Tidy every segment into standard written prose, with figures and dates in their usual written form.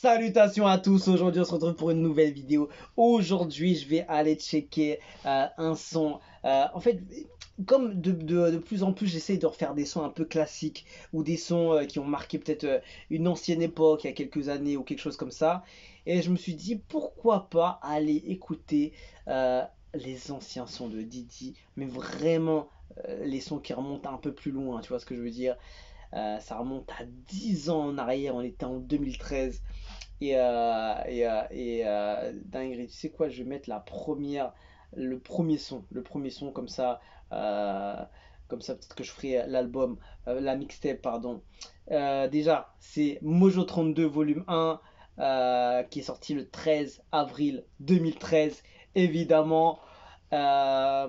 Salutations à tous, aujourd'hui on se retrouve pour une nouvelle vidéo. Aujourd'hui je vais aller checker un son. En fait, comme de plus en plus j'essaye de refaire des sons un peu classiques ou des sons qui ont marqué peut-être une ancienne époque, il y a quelques années ou quelque chose comme ça. Et je me suis dit pourquoi pas aller écouter les anciens sons de Didi, mais vraiment les sons qui remontent un peu plus loin, tu vois ce que je veux dire. Ça remonte à 10 ans en arrière, on était en 2013. Dinguerie, tu sais quoi, je vais mettre le premier son euh, comme ça peut-être que je ferai l'album, la mixtape, pardon. Déjà, c'est Mojo 32 volume 1 qui est sorti le 13 avril 2013, évidemment. Je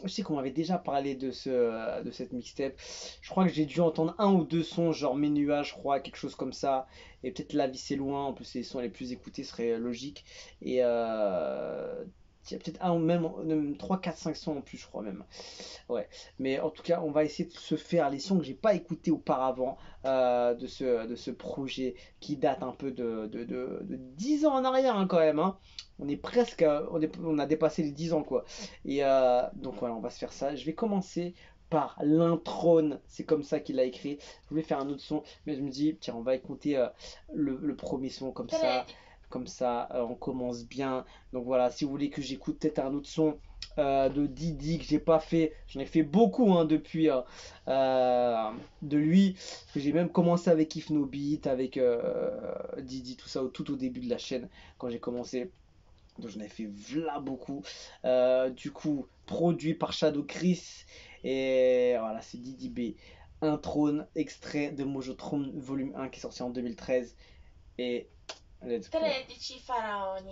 sais qu'on m'avait déjà parlé de cette mixtape. Je crois que j'ai dû entendre un ou deux sons, genre Mes nuages, je crois, quelque chose comme ça. Et peut-être La vie c'est loin, en plus c'est les sons les plus écoutés, serait logique. Et il y a peut-être un ou même 3, 4, 5 sons en plus, je crois même. Ouais, mais en tout cas, on va essayer de se faire les sons que j'ai pas écoutés auparavant de ce projet qui date un peu de 10 ans en arrière hein, quand même. Hein. On est presque, on a dépassé les 10 ans quoi. Et donc voilà, on va se faire ça. Je vais commencer par l'introne, c'est comme ça qu'il a écrit. Je voulais faire un autre son, mais je me dis, tiens, on va écouter le premier son comme ça. Comme ça, on commence bien. Donc voilà, si vous voulez que j'écoute peut-être un autre son de Didi que j'ai pas fait, j'en ai fait beaucoup hein, depuis de lui. Parce que j'ai même commencé avec If No Beat, avec Didi, tout ça tout au début de la chaîne quand j'ai commencé. Donc j'en ai fait v'là beaucoup. Du coup, produit par Shadow Chris. Et voilà, c'est Didi B. Un trône, extrait de Mojo Throne volume 1 qui est sorti en 2013. Et let's go. 13 faraoni.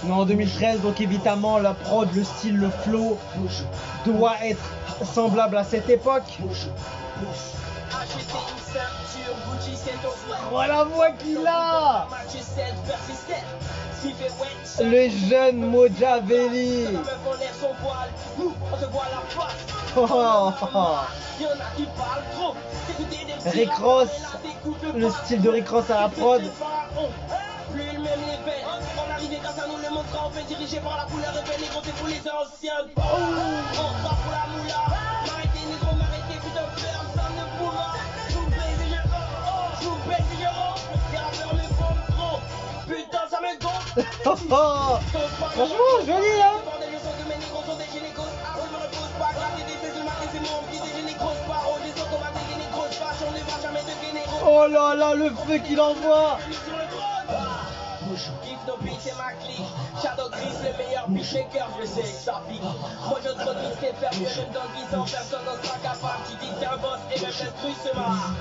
Mais en 2013, donc évidemment, la prod, le style, le flow doit être semblable à cette époque. Voilà la voix qu'il a. Le jeune Mojavelli. Rick Ross, le style de Rick Ross à la prod. Franchement, joli hein. Oh là là, le feu qu'il envoie. Shadow Chris, le meilleur beatmaker, je sais que ça pique. Moi je trouve que c'est faire mieux, même dans 10 ans, personne n'en sera capable. Qui dit que c'est un boss et même l'instru se marre.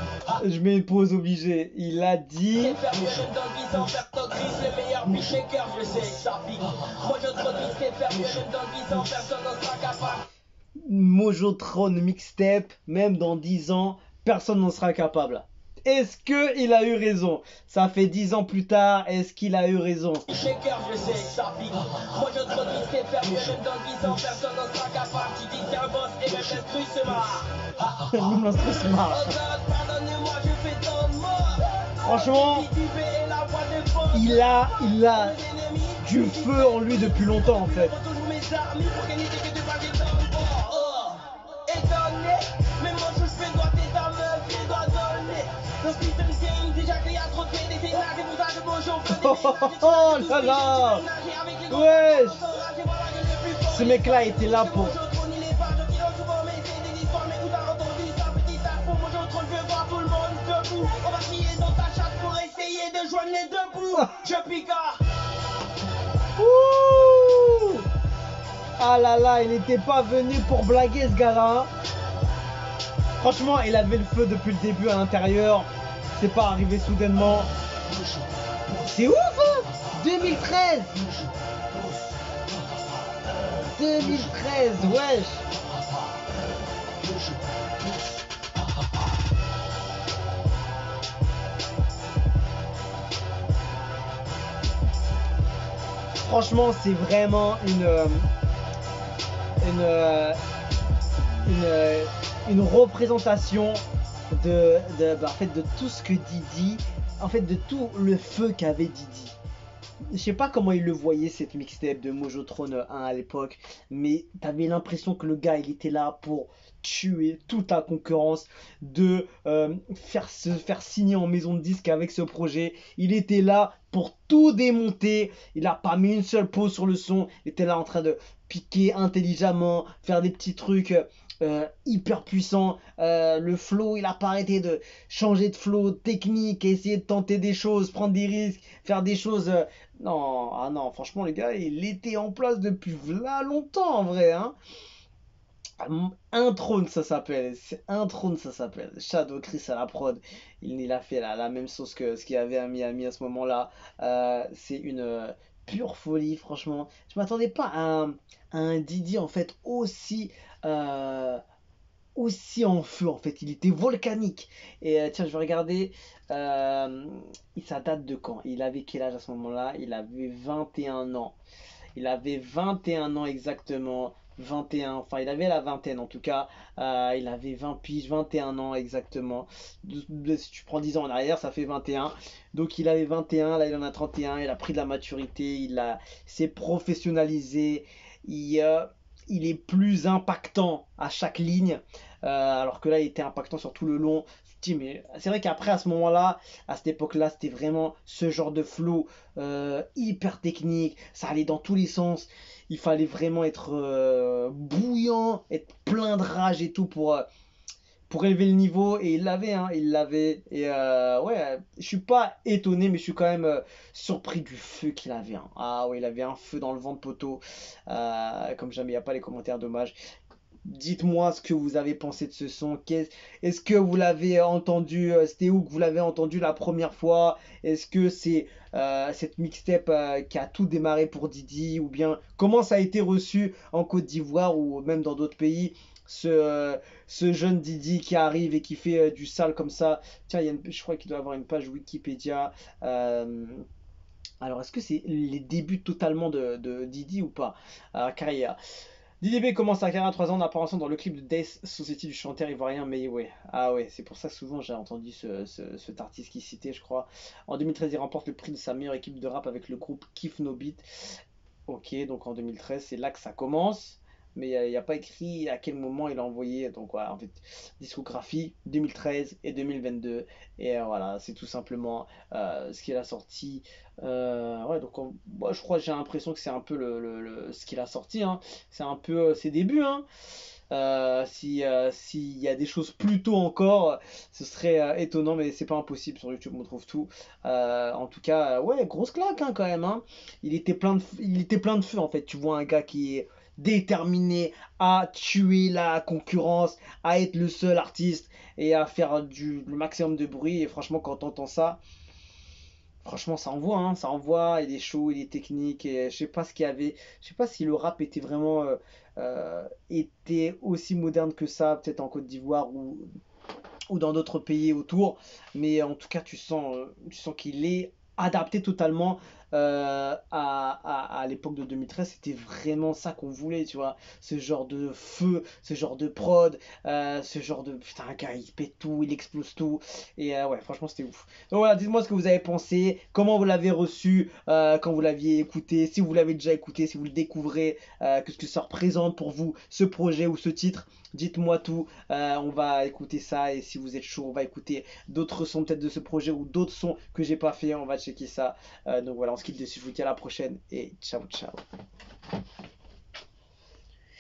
Je mets une pause obligée. Il a dit. C'est faire mieux, même dans 10 ans, Shadow Chris, le meilleur beatmaker, je sais que ça pique. Moi je trouve que c'est faire mieux, même dans 10 ans, personne n'en sera capable. Mojo Throne mixtape, même dans 10 ans, personne n'en sera capable. Est-ce qu'il a eu raison? Ça fait 10 ans plus tard, est-ce qu'il a eu raison? Shaker, je sais que ça pique. Moi je trouve que c'est faire mieux, même dans 10 ans, personne n'en sera capable. Qui dit que c'est un boss et même l'instru se marre. Même l'instru se marre. Oh God, pardonnez-moi, je fais tant de morts. Franchement, il a du feu en lui depuis longtemps en fait. Oh là là. Wesh. Ce mec là était là pour... Ouh. Ah là là, il n'était pas venu pour blaguer ce gars-là. Franchement, il avait le feu depuis le début à l'intérieur. C'est pas arrivé soudainement. C'est ouf hein. 2013. 2013, wesh. Franchement, c'est vraiment une représentation en fait, de tout ce que Didi, en fait, de tout le feu qu'avait Didi. Je sais pas comment il le voyait cette mixtape de Mojotron 1 à l'époque, mais t'avais l'impression que le gars il était là pour tuer toute la concurrence, de se faire signer en maison de disque avec ce projet. Il était là pour tout démonter. Il a pas mis une seule pause sur le son. Il était là en train de piquer intelligemment, faire des petits trucs hyper puissants. Le flow, il a pas arrêté de changer de flow technique, essayer de tenter des choses, prendre des risques, faire des choses. Non, ah non, franchement, les gars, il était en place depuis là longtemps en vrai, hein. Un trône, ça s'appelle. C'est un trône, ça s'appelle. Shadow Chris à la prod. Il a fait la même sauce que ce qu'il y avait à Miami à ce moment-là. C'est une pure folie, franchement. Je m'attendais pas à un Didi en fait euh, aussi en feu en fait. Il était volcanique. Et tiens, je vais regarder. euh, Ça date de quand? Il avait quel âge à ce moment-là? Il avait 21 ans. Il avait 21 ans exactement. 21, enfin il avait la vingtaine en tout cas. Il avait 20 piges, 21 ans exactement. Si tu prends 10 ans en arrière, ça fait 21. Donc il avait 21, là il en a 31. Il a pris de la maturité, s'est professionnalisé. Il, euh, il est plus impactant à chaque ligne. Alors que là il était impactant sur tout le long. Mais c'est vrai qu'après à ce moment-là, à cette époque-là, c'était vraiment ce genre de flow hyper technique, ça allait dans tous les sens. Il fallait vraiment être bouillant, être plein de rage et tout pour élever le niveau. Et il l'avait, hein, il l'avait. Et ouais, je suis pas étonné, mais je suis quand même surpris du feu qu'il avait, hein. Ah ouais, il avait un feu dans le ventre poteau. Comme jamais, il n'y a pas les commentaires, dommage. Dites-moi ce que vous avez pensé de ce son. Est-ce que vous l'avez entendu? C'était où que vous l'avez entendu la première fois? Est-ce que c'est cette mixtape qui a tout démarré pour Didi? Ou bien comment ça a été reçu en Côte d'Ivoire ou même dans d'autres pays? Ce jeune Didi qui arrive et qui fait du sale comme ça. Tiens, je crois qu'il doit avoir une page Wikipédia. Euh, alors, est-ce que c'est les débuts totalement de Didi ou pas? Car Didi B commence sa carrière à 3 ans en apparaissant dans le clip de Death Society du chanteur ivoirien Mayway. Ah ouais, c'est pour ça que souvent j'ai entendu cet artiste qui citait, je crois. En 2013, il remporte le prix de sa meilleure équipe de rap avec le groupe Kiff No Beat. Ok, donc en 2013, c'est là que ça commence. Mais il n'y a pas écrit à quel moment il a envoyé. Donc voilà, en fait, discographie 2013 et 2022. Et voilà, c'est tout simplement ce qu'il a sorti. Ouais, donc moi, je crois, j'ai l'impression que c'est un peu ce qu'il a sorti, hein. C'est un peu ses débuts, hein. S'il y a des choses plus tôt encore, ce serait étonnant, mais c'est pas impossible. Sur YouTube, on trouve tout. En tout cas, ouais, grosse claque, hein, quand même, hein. Il était plein de feu en fait. Tu vois un gars qui est déterminé à tuer la concurrence, à être le seul artiste et à faire le maximum de bruit. Et franchement, quand t'entends ça, franchement, ça envoie, hein, ça envoie. Il est chaud, il est technique. Et je sais pas ce qu'il y avait. Je sais pas si le rap était vraiment était aussi moderne que ça, peut-être en Côte d'Ivoire ou dans d'autres pays autour. Mais en tout cas, tu sens qu'il est adapté totalement à l'époque de 2013. C'était vraiment ça qu'on voulait, tu vois. Ce genre de feu, ce genre de prod, ce genre de... Putain, un gars, il pète tout, il explose tout. Et ouais, franchement, c'était ouf. Donc voilà, dites-moi ce que vous avez pensé, comment vous l'avez reçu quand vous l'aviez écouté, si vous l'avez déjà écouté, si vous le découvrez, qu'est-ce que ça représente pour vous, ce projet ou ce titre. Dites-moi tout, on va écouter ça et si vous êtes chaud, on va écouter d'autres sons peut-être de ce projet ou d'autres sons que j'ai pas fait, on va checker ça. Donc voilà, on se quitte dessus, je vous dis à la prochaine et ciao ciao.